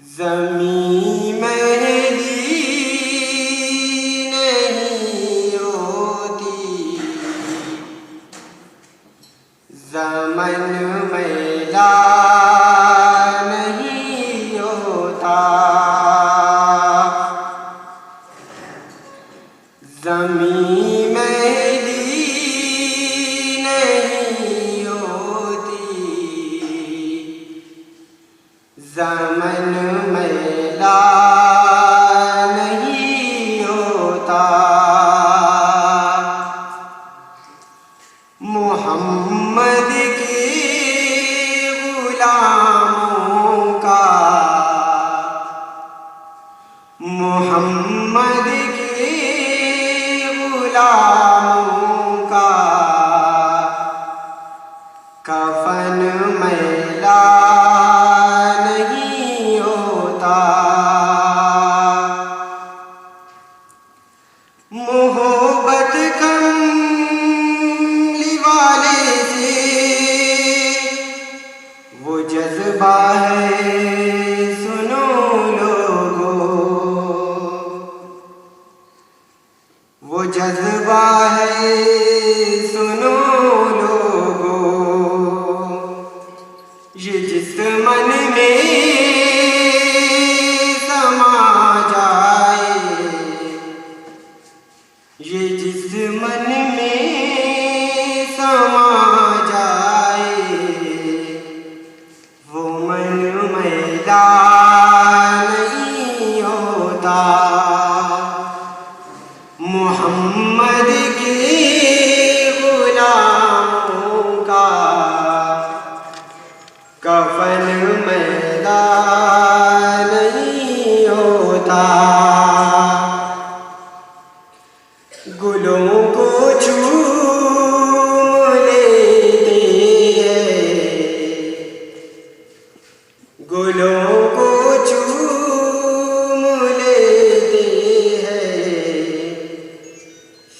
ज़मीं मेरी नहीं होती, ज़मन मैला नहीं होता। ज़मीं मेरी नहीं होती, ज़मन मैला नहीं होता। मोहम्मद के गुलामों का, मोहम्मद के गुलामों का कफन मैला नहीं होता। मोहब्बत कमली वाले से वो जज्बा है, सुनो लोगों, वो जज्बा है, सुनो लोगों। ये जिस मन में समा जाए, ये जिस मन में समा जाए, वो मन मैला नहीं होता। मोहम्मद के गुलामों का कफन मैला नहीं होता। गुलों को चूम लेते हैं, गुलों को चूम लेते हैं,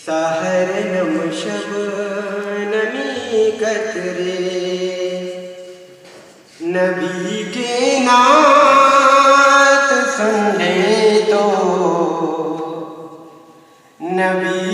सहर नम शबनमी कतरे। नबी के नात सुन ले तो, नबी